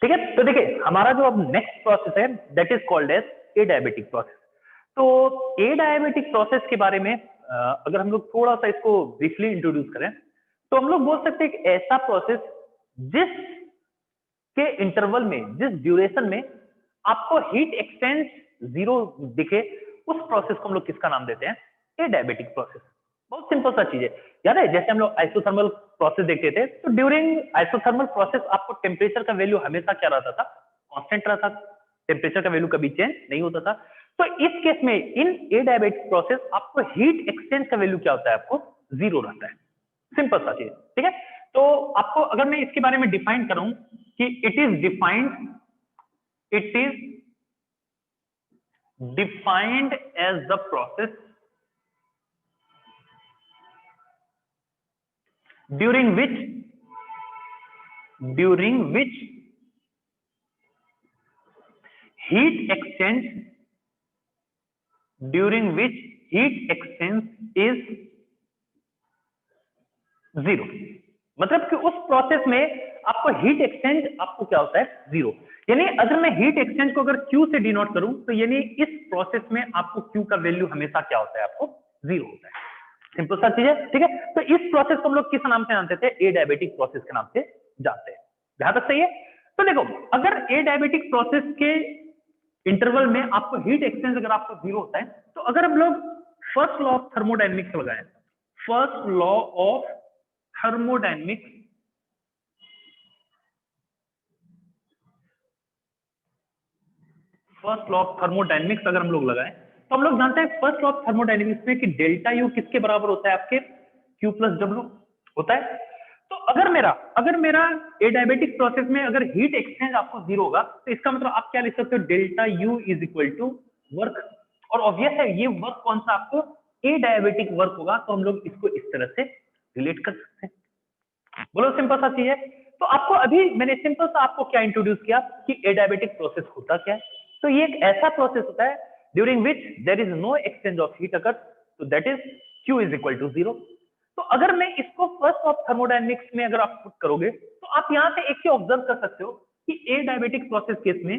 ठीक है। तो देखिए हमारा जो अब नेक्स्ट प्रोसेस है that is called as adiabatic process. तो ए डायबिटिक प्रोसेस के बारे में अगर हम लोग थोड़ा सा इसको ब्रीफली इंट्रोड्यूस करें तो हम लोग बोल सकते हैं कि ऐसा प्रोसेस जिस के इंटरवल में, जिस ड्यूरेशन में आपको हीट एक्सचेंज जीरो दिखे, उस प्रोसेस को हम लोग किसका नाम देते हैं? ए डायबिटिक प्रोसेस। बहुत सिंपल सा चीज है, याद है जैसे हम लोग आइसोथर्मल प्रोसेस देखते थे, तो ड्यूरिंग आइसोथर्मल प्रोसेस आपको टेम्परेचर का वैल्यू हमेशा क्या रहता था? कांस्टेंट रहता था, टेम्परेचर का वैल्यू कभी चेंज नहीं होता था। तो इस केस में इन ए डायबिटिक प्रोसेस आपको हीट एक्सचेंज का वैल्यू क्या होता है? आपको जीरो रहता है। सिंपल सा चीज, ठीक है। तो आपको अगर मैं इसके बारे में डिफाइन करूं कि it is defined as the process during which heat exchange is zero. मतलब कि उस प्रोसेस में आपको हीट एक्सचेंज आपको क्या होता है? जीरो। यानी अगर मैं हीट एक्सचेंज को अगर Q से डिनोट करूं तो यानी इस प्रोसेस में आपको Q का वैल्यू हमेशा क्या होता है? आपको जीरो होता है। सिंपल सा चीज है, ठीक है। तो इस प्रोसेस को हम लोग किस नाम से जानते थे? ए डायबिटिक प्रोसेस के नाम से जानते हैं। यहां तक सही है। तो देखो अगर ए डायबिटिक प्रोसेस के इंटरवल में आपको हीट एक्सचेंज अगर आपको जीरो होता है, तो अगर हम लोग फर्स्ट लॉ ऑफ थर्मोडायनेमिक्स लगाएं, फर्स्ट लॉ ऑफ थर्मोडायनेमिक्स, अगर हम लोग लगाएं तो हम लोग जानते हैं फर्स्ट लॉ ऑफ थर्मोडायनेमिक्स में कि डेल्टा यू किसके बराबर होता है? आपके Q प्लस डब्ल्यू होता है। तो अगर मेरा ए डायबिटिक प्रोसेस में अगर हीट एक्सचेंज आपको जीरो होगा तो इसका मतलब आप क्या लिख सकते हो? Delta U is equal to work. और ऑब्वियस है ये वर्क कौन सा? आपको ए डायबिटिक वर्क होगा। तो हम लोग इसको इस तरह से रिलेट कर सकते हैं। बोलो सिंपल सा चीज है। तो आपको अभी मैंने सिंपल सा आपको क्या इंट्रोड्यूस किया कि ए डायबिटिक प्रोसेस होता क्या है। तो ये एक ऐसा प्रोसेस होता है during which there is no exchange of heat occur, तो that is Q is equal to zero. तो अगर मैं इसको फर्स्ट ऑफ थर्मोडायनेमिक्स में अगर आप पुट करोगे तो आप यहां से एक ही ऑब्जर्व कर सकते हो कि ए डायबिटिक प्रोसेस केस में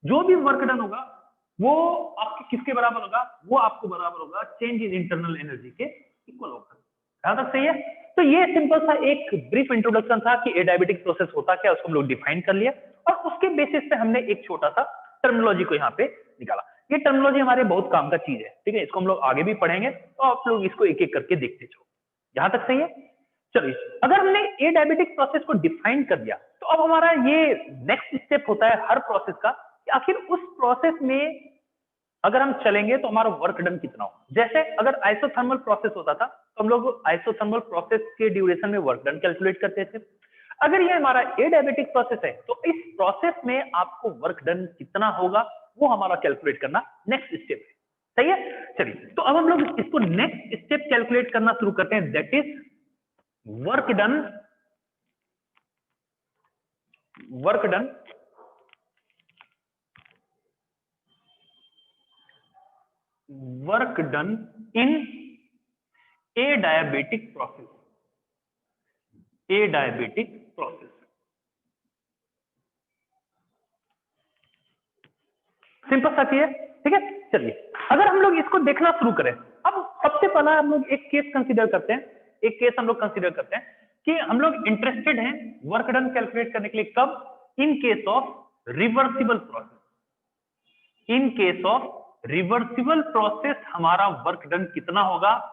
जो भी वर्क डन होगा वो आपके किसके बराबर होगा? वो आपको बराबर होगा चेंज इन इंटरनल एनर्जी के इक्वल होगा। यहां तक सही है। तो ये सिंपल सा एक ब्रीफ इंट्रोडक्शन था कि ए डायबिटिक प्रोसेस होता क्या, उसको हम लोग डिफाइन कर लिया और उसके बेसिस पे हमने एक छोटा सा टर्मिनोलॉजी को यहाँ पे निकाला। ये टर्मिनोलॉजी हमारे बहुत काम का चीज है, ठीक है। इसको हम लोग आगे भी पढ़ेंगे तो आप लोग इसको एक एक करके देखते जाओ। यहां तक सही है। चलिए अगर हमने ए डायबिटिक प्रोसेस को डिफाइन कर दिया तो अब हमारा ये नेक्स्ट स्टेप होता है हर प्रोसेस का कि आखिर उस प्रोसेस में अगर हम चलेंगे तो हमारा वर्क डन कितना हो। जैसे अगर आइसोथर्मल प्रोसेस होता था तो हम लोग आइसोथर्मल प्रोसेस के ड्यूरेशन में वर्क डन कैलकुलेट करते थे। अगर ये हमारा ए डायबिटिक प्रोसेस है तो इस प्रोसेस में आपको वर्क डन कितना होगा वो हमारा कैलकुलेट करना नेक्स्ट स्टेप है। सही है। चलिए तो अब हम लोग इसको नेक्स्ट स्टेप कैलकुलेट करना शुरू करते हैं, that is work done in A diabetic process. Simple सा चीज है, ठीक है। चलिए अगर हम लोग इसको देखना शुरू करें, अब सबसे पहला हम लोग एक केस कंसीडर करते हैं। कि हम लोग इंटरेस्टेड हैं वर्क डन कैलकुलेट करने के लिए। कब? इन केस ऑफ रिवर्सिबल प्रोसेस हमारा वर्क डन कितना होगा,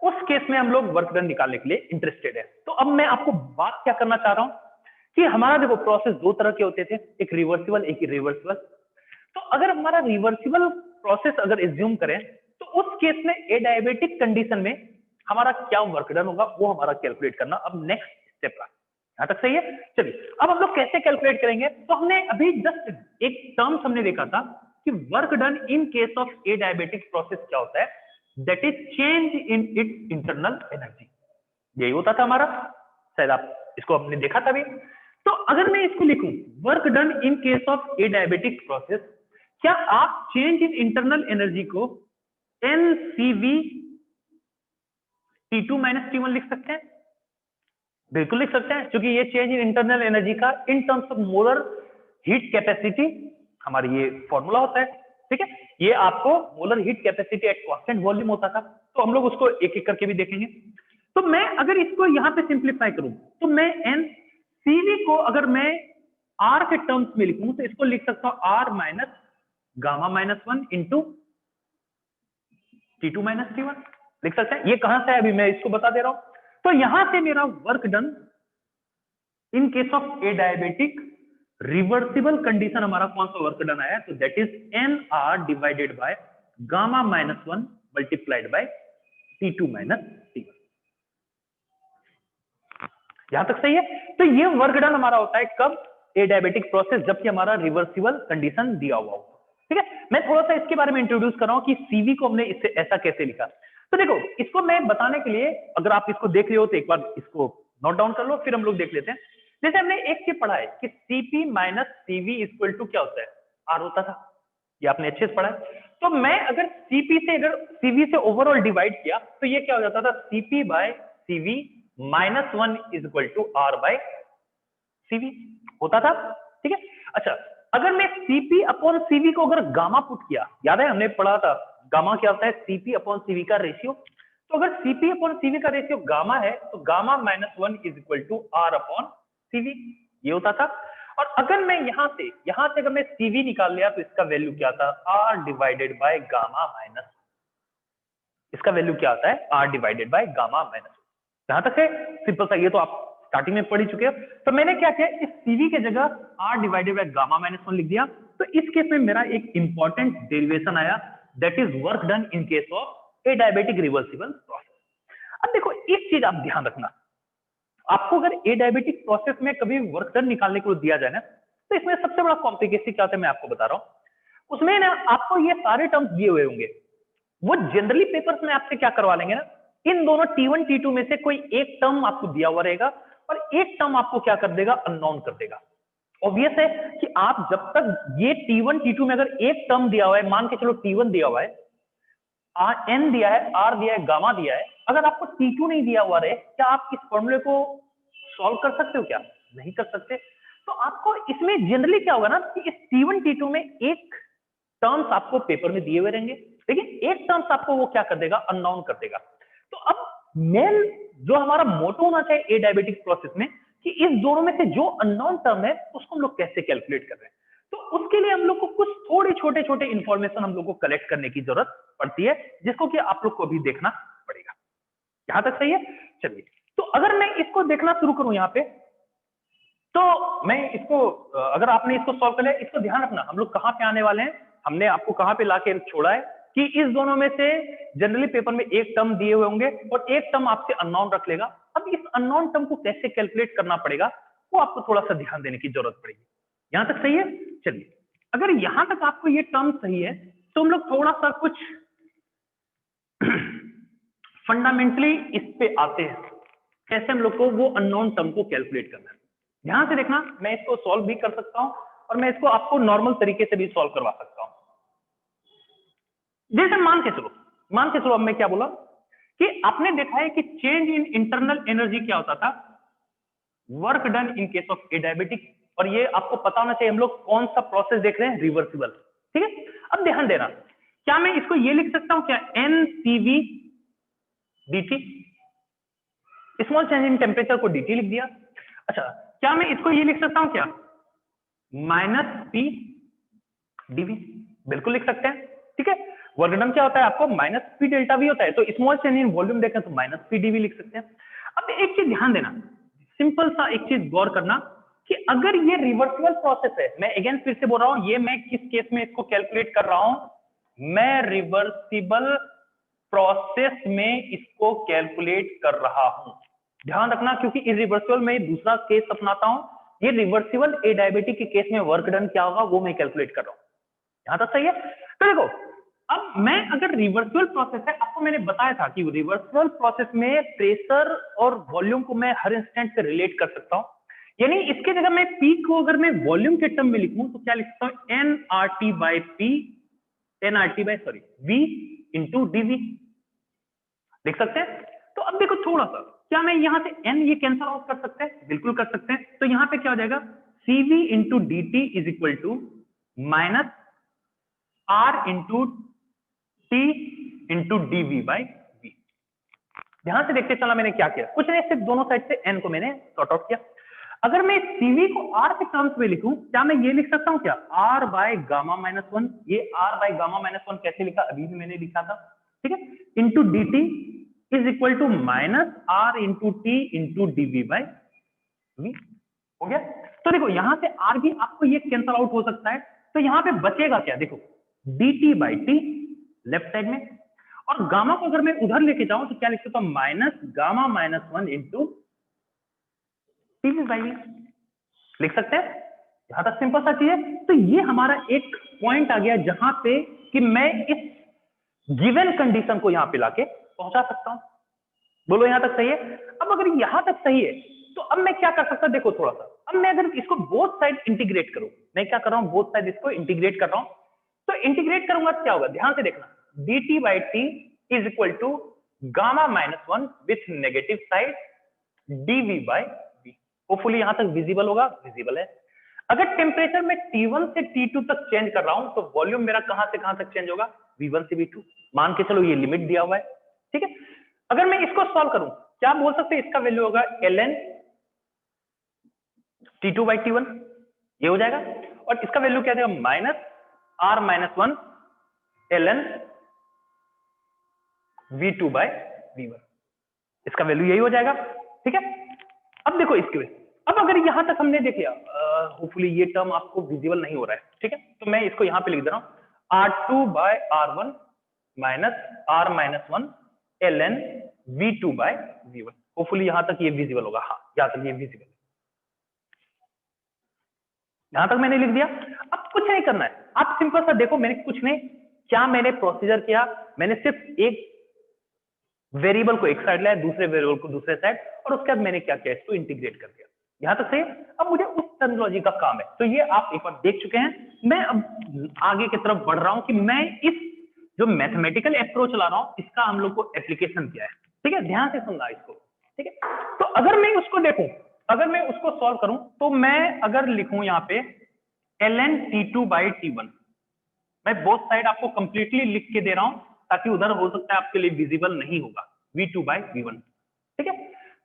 उस केस में हम लोग वर्क डन निकालने के लिए इंटरेस्टेड है। तो अब मैं आपको बात क्या करना चाह रहा हूं कि हमारा देखो प्रोसेस दो तरह के होते थे, एक रिवर्सिबल एक इरिवर्सिबल। तो अगर हमारा रिवर्सिबल प्रोसेस अगर एज्यूम करें तो उस केस में ए डायबिटिक कंडीशन में हमारा क्या वर्क डन होगा वो हमारा कैलकुलेट करना अब नेक्स्ट स्टेप का। यहां तक सही है। चलिए अब हम लोग कैसे कैलकुलेट करेंगे, तो हमने अभी जस्ट एक टर्म्स हमने देखा था कि work done in case of adiabatic process क्या होता है, that is change in its internal energy. यही होता था हमारा, शायद आप इसको आपने देखा था भी। तो अगर मैं इसको लिखूं work done in case of adiabatic process, क्या आप चेंज इन इंटरनल एनर्जी को NCV T2 - T1 लिख सकते हैं? बिल्कुल लिख सकते हैं, क्योंकि ये चेंज इन इंटरनल एनर्जी का इन terms of molar heat capacity हमारी ये फॉर्मूला होता है। ठीक है, ये आपको molar heat capacity at constant volume होता था। तो हम लोग उसको एक एक करके भी देखेंगे। तो मैं अगर इसको यहां पे सिंप्लीफाई करूं तो मैं एन सीवी को अगर मैं आर के टर्म्स में लिखूं तो इसको लिख सकता हूं R minus gamma minus 1 into T2 minus T1 लिख सकते हैं। ये कहां से है अभी मैं इसको बता दे रहा हूं। तो यहां से मेरा work done in case of adiabatic reversible condition हमारा कौन सा वर्क डन आया, तो that is N R divided by gamma minus 1 multiplied by T2 minus T1। यहां तक सही है। तो ये वर्क डन हमारा होता है कब, ए डायबिटिक प्रोसेस, जबकि हमारा रिवर्सिबल कंडीशन दिया हुआ हो। ठीक है, मैं थोड़ा सा इसके बारे में इंट्रोड्यूस कर रहा हूं कि सीवी को हमने इससे ऐसा कैसे लिखा। तो देखो, इसको मैं बताने के लिए अगर आप इसको देख रहे हो तो एक बार इसको नोट डाउन कर लो, फिर हम लोग देख लेते हैं। जैसे हमने एक चीज पढ़ा है कि CP minus CV equal to क्या होता है, आर होता था। ये आपने अच्छे से पढ़ा है। तो मैं अगर सीपी से अगर सीवी से ओवरऑल डिवाइड किया तो ये क्या हो जाता था, CP by CV minus 1 is equal to R by CV होता था। ठीक है, अच्छा अगर मैं सीपी अपॉन सीवी को अगर गामा पुट किया, याद है हमने पढ़ा था गामा क्या होता है, सीपी अपॉन सीवी का रेशियो। तो अगर सीपी अपॉन सीवी का रेशियो गामा है तो gamma minus 1 is equal to R upon CV, ये होता था। और अगर मैं यहां से अगर मैं सीवी निकाल लिया तो इसका वैल्यू क्या था, R divided by gamma minus, इसका वैल्यू क्या आता है, R divided by gamma minus. जहां तक है सिंपल सा, ये तो आप स्टार्टिंग में पढ़ ही चुके हो। तो मैंने क्या किया, इस सीवी के जगह R divided by gamma minus 1 लिख दिया। तो इस केस में मेरा एक इंपॉर्टेंट डेरिवेशन आया, that is work done in case of adiabatic reversible process. अब देखो एक चीज आप ध्यान रखना, आपको अगर ए डायबिटिक प्रोसेस में कभी वर्क डन निकालने को दिया जाए ना, तो इसमें सबसे बड़ा कॉम्प्लिकेशन क्या होता है मैं आपको बता रहा हूं। उसमें ना आपको ये सारे टर्म्स दिए हुए होंगे, वो जनरली पेपर्स में आपसे क्या करवा लेंगे ना, इन दोनों T1 T2 में से कोई एक टर्म आपको दिया हुआ रहेगा और एक टर्म आपको क्या कर देगा, अननोन कर देगा। ऑब्वियस है कि आप जब तक ये T1 T2 में अगर एक टर्म दिया हुआ है, मान के चलो T1 दिया हुआ है, एन दिया है, आर दिया है, गामा दिया है, अगर आपको T2 नहीं दिया हुआ रहे, क्या आप इस फॉर्मूले को सॉल्व कर सकते हो, क्या नहीं कर सकते। तो आपको इसमें जनरली क्या होगा ना कि इस T1 T2 में एक टर्म्स आपको पेपर में दिए हुए रहेंगे, लेकिन एक टर्म्स आपको वो क्या कर देगा, अननोन कर देगा। तो अब मेन जो हमारा मोटो होना चाहिए ए डायबिटिक प्रोसेस में, कि इस दोनों में से जो अननोन टर्म है उसको हम लोग कैसे कैलकुलेट कर रहे हैं। तो उसके लिए हम लोग को कुछ थोड़े छोटे छोटे इंफॉर्मेशन हम लोग को कलेक्ट करने की जरूरत पड़ती है, जिसको कि आप लोग को भी देखना पड़ेगा। यहां तक सही है। चलिए, तो अगर मैं इसको देखना शुरू करूं यहाँ पे, तो मैं इसको अगर आपने इसको सॉल्व कर लिया, इसको ध्यान रखना हम लोग कहां पे आने वाले हैं, हमने आपको कहां पे लाके छोड़ा है कि इस दोनों में से जनरली पेपर में एक टर्म दिए हुए होंगे और एक टर्म आपसे अननोन रख लेगा। अब इस अननोन टर्म को कैसे कैलकुलेट करना पड़ेगा वो आपको थोड़ा सा ध्यान देने की जरूरत पड़ेगी। यहां तक सही है। चलिए, अगर यहां तक आपको ये टर्म सही है तो हम लोग थोड़ा सा कुछ फंडामेंटली इस पे आते हैं, कैसे हम लोग को वो अननोन टर्म को कैलकुलेट करना है। ध्यान से देखना, मैं इसको सॉल्व भी कर सकता हूं और मैं इसको आपको नॉर्मल तरीके से भी सॉल्व करवा सकता हूं। जैसे मान के चलो अब मैं क्या बोला कि आपने देखा है कि चेंज इन इंटरनल एनर्जी क्या होता था, work done in case of A diabetic. और ये आपको पता होना चाहिए हम लोग कौन सा प्रोसेस देख रहे हैं, रिवर्सिबल। ठीक है, अब ध्यान देना, क्या मैं इसको ये लिख सकता हूं क्या, N CV dt, small change in temperature को dt लिख दिया। अच्छा, क्या मैं इसको ये लिख सकता हूं क्या, माइनस पी डीवी, बिल्कुल लिख सकते हैं। ठीक है, वर्क डन क्या होता है आपको माइनस पी डेल्टा वी होता है, तो स्मॉल चेंज इन वॉल्यूम देखें तो माइनस पी डीवी लिख सकते हैं। अब एक चीज ध्यान देना, सिंपल सा एक चीज गौर करना कि अगर ये रिवर्सिबल प्रोसेस है, मैं अगेन फिर से बोल रहा हूं, ये मैं किस केस में इसको कैलकुलेट कर रहा हूं, मैं रिवर्सिबल प्रोसेस में इसको कैलकुलेट कर रहा हूं। ध्यान रखना, क्योंकि इरिवर्सिबल में दूसरा केस अपनाता हूं, ये रिवर्सिबल ए डायबिटिक के केस में वर्क डन क्या होगा वो मैं कैलकुलेट कर रहा हूं। यहां तक सही है। तो देखो, अब मैं अगर रिवर्सिबल प्रोसेस है, आपको मैंने बताया था कि रिवर्सिबल प्रोसेस में प्रेशर और वॉल्यूम को मैं हर इंस्टेंट से रिलेट कर सकता हूं। यानी इसके जगह मैं पी को अगर मैं वॉल्यूम के टर्म में लिखूं तो क्या लिख सकता हूं, N R T by P, N R T by V into DV लिख सकते हैं। तो अब देखो थोड़ा सा क्या मैं यहाँ से n ये कैंसल आउट कर सकते हैं? बिल्कुल कर सकते हैं। तो यहाँ पे क्या हो जाएगा, CV into D T is equal to minus R into T into D V by V. ध्यान से देखते चला मैंने क्या किया, कुछ नहीं, सिर्फ दोनों साइड से n को मैंने सॉर्ट आउट किया। अगर मैं CV को R के टर्म्स में लिखूं, क्या मैं ये लिख सकता हूं क्या, R by gamma minus one. ये R by gamma minus one कैसे लिखा, अभी भी मैंने लिखा था, ठीक है, into D T is equal to minus R into T into D V by V. हो गया। तो देखो यहां से R भी आपको ये कैंसल आउट हो सकता है, तो यहां पे बचेगा क्या, देखो D T by T left side में, और गामा को अगर मैं उधर लेके जाऊं तो क्या लिख सकता हूं, minus gamma minus one into TV by V लिख सकते हैं। यहां तक सिंपल सा चीज है। तो ये हमारा एक पॉइंट आ गया जहां पे कि मैं इस गिवन कंडीशन को यहां पे लाके पहुंचा सकता हूं। बोलो यहां तक सही है। अब अगर यहां तक सही है तो अब मैं क्या कर सकता हूं, देखो थोड़ा सा, अब मैं अगर इसको बोथ साइड इंटीग्रेट करूं, मैं क्या कर रहा हूं, बोथ साइड इसको इंटीग्रेट कर रहा हूं, तो इंटीग्रेट करूंगा तो क्या होगा, ध्यान से देखना, D T by T is equal to gamma minus one with negative side DV by V. Hopefully यहां तक विजिबल होगा, विजिबल है। अगर टेम्परेचर में T1 से T2 तक चेंज कर रहा हूं तो वॉल्यूम मेरा कहां से कहां तक चेंज होगा, V1 से V2। मान के चलो ये लिमिट दिया हुआ है, ठीक है। अगर मैं इसको सॉल्व करूं, क्या बोल सकते हैं, इसका वैल्यू होगा ln T2 बाई T1, ये हो जाएगा, और इसका वैल्यू क्या देगा, minus R minus one ln V2 by V1, इसका वैल्यू यही हो जाएगा, ठीक है। अब देखो इसके वजह, अब अगर यहां तक हमने देख लिया, होपफुली ये टर्म आपको विजिबल नहीं हो रहा है, ठीक है, तो मैं इसको यहां पे लिख दे रहा हूं R2 by R1 minus R minus one ln V2 by V1। Hopefully यहां तक ये विजिबल होगा, हाँ यहां तक ये विजिबल है, यहां तक मैंने लिख दिया। अब कुछ नहीं करना है, आप सिंपल सा देखो, मैंने कुछ नहीं, क्या मैंने प्रोसीजर किया, मैंने सिर्फ एक वेरिएबल को एक साइड लाया, दूसरे वेरिएबल को दूसरे साइड, और उसके बाद मैंने क्या किया, इसको इंटीग्रेट कर दिया। यहां तक सही। अब मुझे उस टर्मिनोलॉजी का काम है, तो ये आप एक बार देख चुके हैं। मैं अब आगे की तरफ बढ़ रहा हूं कि मैं इस जो मैथमेटिकल अप्रोच ला रहा हूं, इसका हम लोग को एप्लीकेशन क्या है, ठीक है, ध्यान से सुनना इसको, ठीक है। तो अगर मैं उसको देखूं, अगर मैं उसको सॉल्व करूं, तो मैं अगर लिखूं यहां पे ln T2 बाई T1, मैं बोथ साइड आपको कंप्लीटली लिख के दे रहा हूं, ताकि उधर हो सकता है आपके लिए विजिबल नहीं होगा, V2 बाई V1, ठीक है।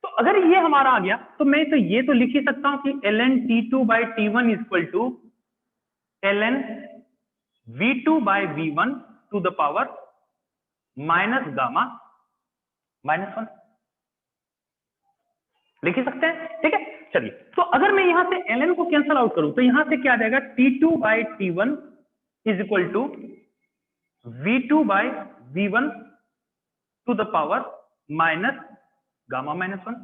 तो अगर ये हमारा आ गया, तो मैं तो ये तो लिख ही सकता हूं कि ln T2 by T1 is equal to ln V2 by V1 to the power minus gamma minus one, लिख ही सकते हैं, ठीक है। चलिए, तो अगर मैं यहां से ln को कैंसल आउट करूं, तो यहां से क्या आ जाएगा, T2 by T1 is equal to V2 by V1 to the power minus gamma minus one.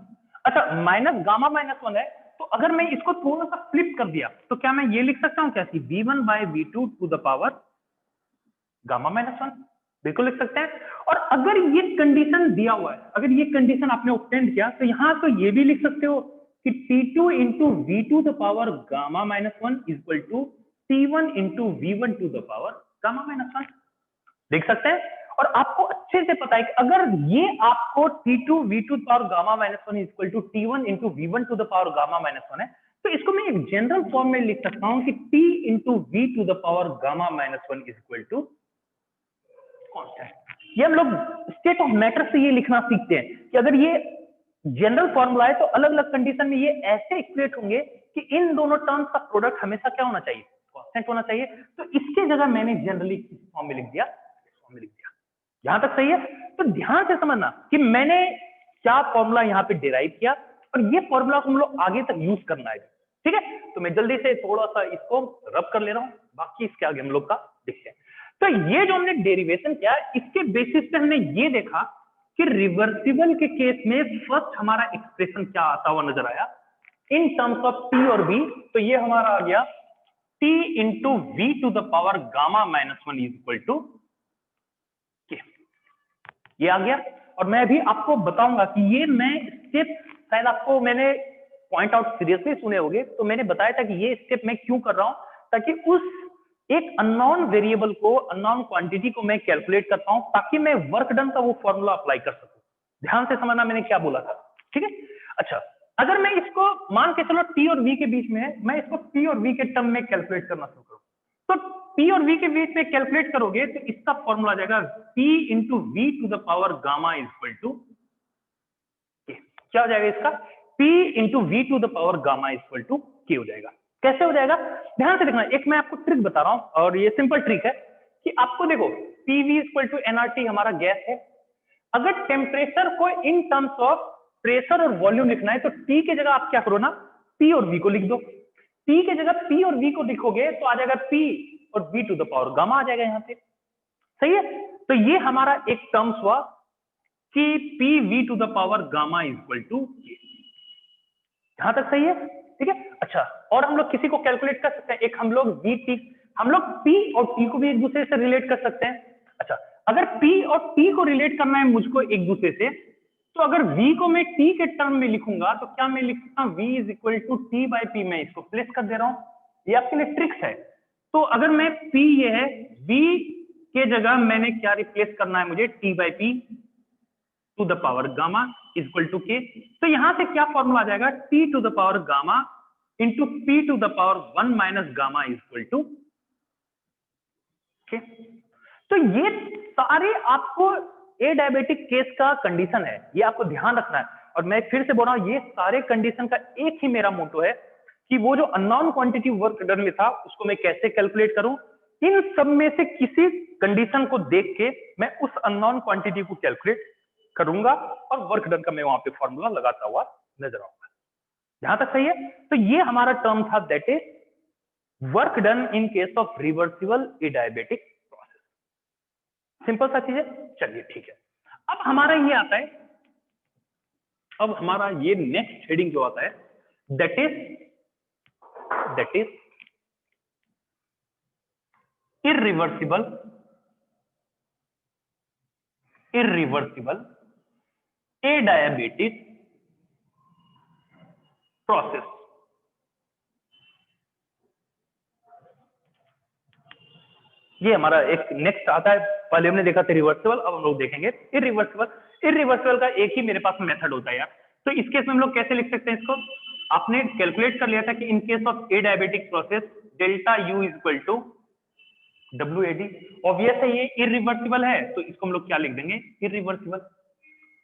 अच्छा, माइनस गामा माइनस वन है, तो अगर मैं इसको थोड़ा सा फ्लिप कर दिया, तो क्या मैं ये लिख सकता हूं क्या, V1 by V2 to the power gamma minus one, बिल्कुल लिख सकते हैं। और अगर ये कंडीशन दिया हुआ है, अगर ये कंडीशन आपने ऑब्टेन किया, तो यहां तो ये भी लिख सकते हो कि T2 into V2 the power gamma minus one is equal to T1 into V1 to the power gamma minus one, देख सकते हैं। और आपको अच्छे से पता है कि अगर ये आपको T2 V2 power gamma minus one equal to T1 into V1 to the power gamma minus one है, तो इसको मैं एक जनरल फॉर्म में लिख सकता हूं कि T into V to the power gamma minus one is equal to constant. ये हम लोग स्टेट ऑफ मैटर से ये लिखना सीखते हैं कि अगर ये जनरल फॉर्मूला है, तो अलग अलग कंडीशन में ये ऐसे इक्वेट होंगे कि इन दोनों टर्म्स का प्रोडक्ट हमेशा क्या होना चाहिए, कांस्टेंट होना चाहिए। तो इसके जगह मैंने जनरली किस फॉर्म में लिख दिया, इस फॉर्म में लिख दिया। यहां तक सही है। तो ध्यान से समझना कि मैंने क्या फॉर्मूला यहां पे डिराइव किया, और ये फॉर्मूला को हम लोग आगे तक यूज करना है, ठीक है। तो मैं जल्दी से थोड़ा सा इसको रब कर ले रहा हूं, बाकी इसके आगे हम लोग का देखते हैं। तो ये जो हमने डेरिवेशन किया, इसके बेसिस पे हमने ये देखा कि रिवर्सिबल के केस में फर्स्ट हमारा एक्सप्रेशन क्या आता हुआ नजर आया इन टर्म्स ऑफ टी और बी। तो ये हमारा आ गया T into V to the power gamma minus one is equal to K, ये आ गया। और मैं भी आपको बताऊंगा कि ये मैं स्टेप, शायद आपको मैंने पॉइंट आउट सीरियसली सुने होंगे, तो मैंने बताया था कि ये स्टेप मैं क्यों कर रहा हूं, ताकि उस एक अननोन वेरिएबल को, अननोन क्वांटिटी को मैं कैलकुलेट कर पाऊं, ताकि मैं वर्क डन का वो फॉर्मूला अप्लाई कर सकूं। ध्यान से समझना मैंने क्या बोला था। ठीक है। अच्छा, अगर मैं इसको मान के चलो टी और वी के बीच में है, मैं इसको पी और वी के टर्म में कैलकुलेट करना शुरू करूं, तो पी और वी के बीच में कैलकुलेट करोगे तो इसका फॉर्मूला आ जाएगा P into V to the power gamma is equal to, क्या हो जाएगा इसका, P into V to the power gamma equal to K हो जाएगा। कैसे हो जाएगा, ध्यान से देखना, एक मैं आपको ट्रिक बता रहा हूं और ये सिंपल ट्रिक है कि आपको देखो पीवी इक्वल टू एनआरटी हमारा गैस है, अगर टेम्परेचर को इन टर्म्स ऑफ प्रेशर और वॉल्यूम लिखना है तो टी की जगह आप क्या करो ना, पी और वी को लिख दो, टी की जगह पी और वी को लिखोगे तो आ जाएगा पी और V to the power gamma आ जाएगा यहां पे, सही है। तो ये हमारा एक टर्म्स हुआ कि P V to the power gamma equal to K, यहां तक सही है, ठीक है। अच्छा, और हम लोग किसी को कैलकुलेट कर सकते हैं, एक हम लोग वी टी, हम लोग पी और टी को भी एक दूसरे से रिलेट कर सकते हैं। अच्छा, अगर पी और टी को रिलेट करना है मुझको एक दूसरे से, तो अगर v को मैं t के टर्म में लिखूंगा तो क्या मैं लिख सकता हूं v is equal to T by P, मैं इसको प्लेस कर दे रहा हूं, ये आपके लिए ट्रिक्स है। तो अगर मैं p ये है, v के जगह मैंने क्या रिप्लेस करना है मुझे, t by P to the power gamma equal to K, तो यहां से क्या फॉर्मूला आ जाएगा, t to the power gamma into P to the power 1 minus gamma equal to K. तो ये सारे आपको ए डायबिटिक केस का कंडीशन है, ये आपको ध्यान रखना है। और मैं फिर से बोल रहा हूं, ये सारे कंडीशन का एक ही मेरा मोटो है कि वो जो अननोन क्वांटिटी वर्क डन में था उसको मैं कैसे कैलकुलेट करूं, इन सब में से किसी कंडीशन को देख के मैं उस अननोन क्वांटिटी को कैलकुलेट करूंगा और वर्क डन का मैं वहां पे फॉर्मूला लगाता हुआ नजर आऊंगा। यहां तक सही है। तो ये हमारा टर्म था, that is work done in case of reversible A diabetic process. Simple सा चीज है, चलिए ठीक है। अब हमारा ये आता है, अब हमारा ये नेक्स्ट हेडिंग जो आता है that is irreversible adiabatic process। ये हमारा एक नेक्स्ट आता है, पहले हमने देखा था रिवर्सिबल, अब हम लोग देखेंगे इरिवर्सिबल। इरिवर्सिबल का एक ही मेरे पास मेथड होता है यार, तो इस केस में हम लोग कैसे लिख सकते हैं इसको, आपने कैलकुलेट कर लिया था कि in case of adiabatic process delta U is equal to W A D, obvious है ये इरिवर्सिबल है तो इसको हम लोग क्या लिख देंगे, इरिवर्सिबल,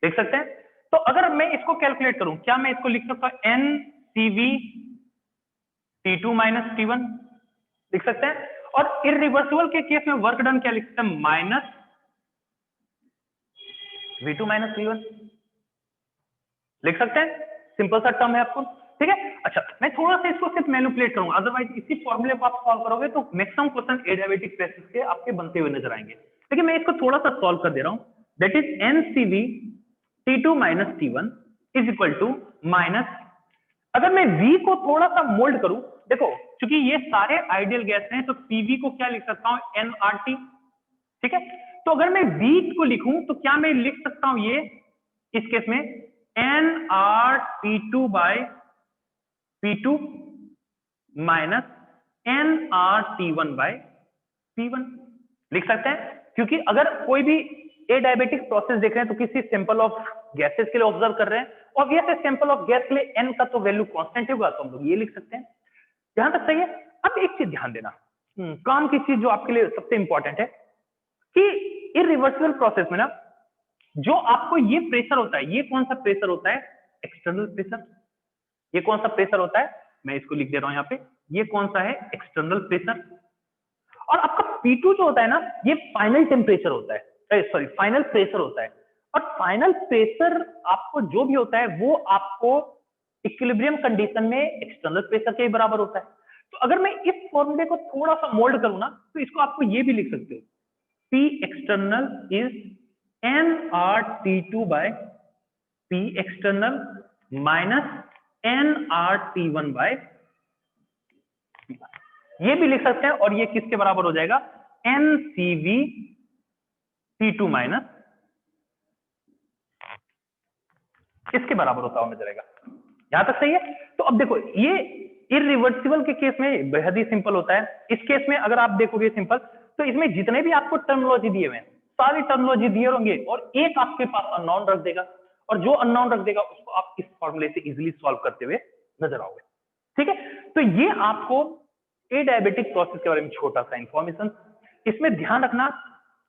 देख सकते हैं। तो अगर मैं इसको कैलकुलेट करूं, क्या मैं इसको लिख सकता हूं N C V T two minus T one, लिख सकते हैं। और इरिवर्सिबल के केस में वर्क डन क्या लिख सकते हैं, minus V two minus V one, लिख सकते हैं। सिंपल सा टर्म है आपको, ठीक है। अच्छा, मैं थोड़ा सा इसको सिर्फ मैनिपुलेट करूंगा, अदरवाइज इसी फॉर्मूले को आप सॉल्व करोगे तो मैक्सिमम क्वेश्चन ए डायबिटिक प्रोसेस के आपके बनते हुए नजर आएंगे, लेकिन मैं इसको थोड़ा सा सॉल्व कर दे रहा हूं। That is N C V T two minus T one is equal to minus, अगर मैं v को थोड़ा सा मोल्ड करूं, देखो क्योंकि ये सारे आइडियल गैस हैं तो पीवी को क्या लिख सकता हूं, एनआरटी, ठीक है। तो अगर मैं v को लिखूं तो क्या मैं लिख सकता हूं ये, इस केस में N R P two by P two minus N R T one by P one, लिख सकते हैं। क्योंकि अगर कोई भी ए डायबिटिक प्रोसेस देख रहे हैं तो किसी सैंपल ऑफ गैसेस के लिए ऑब्जर्व कर रहे हैं, ऑब्वियसली सैंपल ऑफ गैस के लिए एन का तो वैल्यू कांस्टेंट होगा, तो हम लोग ये लिख सकते हैं। यहां तक सही है। अब एक चीज ध्यान देना, काम की चीज जो आपके लिए सबसे इंपॉर्टेंट है कि इरिवर्सिबल प्रोसेस में ना जो आपको ये प्रेशर होता है, ये कौन सा प्रेशर होता है, एक्सटर्नल प्रेशर। ये कौन सा प्रेशर होता है, मैं इसको लिख दे रहा हूं यहां पे, ये कौन सा है, एक्सटर्नल प्रेशर। और आपका P2 जो होता है ना, ये फाइनल टेम्परेचर होता है, सॉरी फाइनल प्रेशर होता है। और फाइनल प्रेशर आपको जो भी होता है वो आपको इक्विलिब्रियम कंडीशन में एक्सटर्नल प्रेशर के बराबर होता है। तो अगर मैं इस फॉर्मूले को थोड़ा सा मोल्ड करूं ना तो इसको आपको ये भी लिख सकते हो, P external is N R T two by P external minus N R T one by P one, ये भी लिख सकते हैं। और ये किसके बराबर हो जाएगा, N C V T two minus, इसके बराबर होता हुआ नजर आएगा। यहां तक सही है। तो अब देखो ये इरिवर्सिबल के केस में बेहद ही सिंपल होता है। इस केस में अगर आप देखोगे सिंपल, तो इसमें जितने भी आपको टर्मिनोलॉजी दिए हुए हैं सारी टर्मिनोलॉजी दिए होंगे और एक आपके पास अननोन रख देगा, और जो अननोन रख देगा उसको आप इस फॉर्मूले से इजीली सॉल्व करते हुए नजर आओगे। ठीक है, तो ये आपको ए डायबिटिक प्रोसेस के बारे में छोटा सा इंफॉर्मेशन। इसमें ध्यान रखना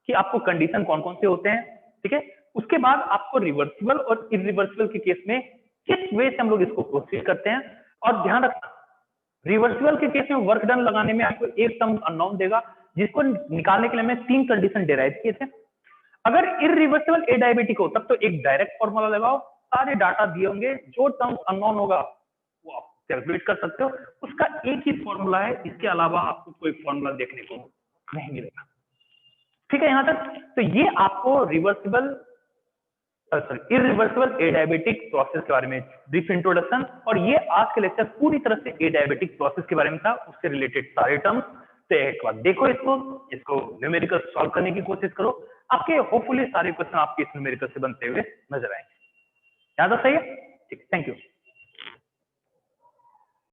कि आपको कंडीशन कौन कौन से होते हैं। ठीक है, उसके बाद आपको रिवर्सिबल और इरिवर्सिबल के केस में किस वे से हम लोग इसको प्रोसीड करते हैं। और ध्यान रखना रिवर्सिबल के केस में वर्क डन लगाने में आपको एक टर्म अननोन देगा, जिसको निकालने के लिए हमने 3 कंडीशन डिराइव किए थे। अगर इरिवर्सिबल ए डायबिटिक हो तब तो एक डायरेक्ट फॉर्मूला लगाओ, सारे डाटा दिए होंगे, जो टर्म अननोन होगा वो आप कैलकुलेट कर सकते हो, उसका एक ही फॉर्मूला है, इसके अलावा आपको कोई फॉर्मूला देखने को नहीं मिलेगा। ठीक है, यहां तक। तो ये आपको रिवर्सिबल इरिवर्सिबल ए डायबिटिक प्रोसेस के बारे में ब्रीफ इंट्रोडक्शन, और ये आज के लेक्चर पूरी तरह से ए डायबिटिक प्रोसेस के बारे में था, उससे रिलेटेड सारे टर्म्स। तो एक बार देखो इसको न्यूमेरिकल सॉल्व करने की कोशिश करो, आपके होपफुली सारे क्वेश्चन आपके इस न्यूमेरिकल से बनते हुए नजर आएंगे। याद है? सही है, ठीक, थैंक यू।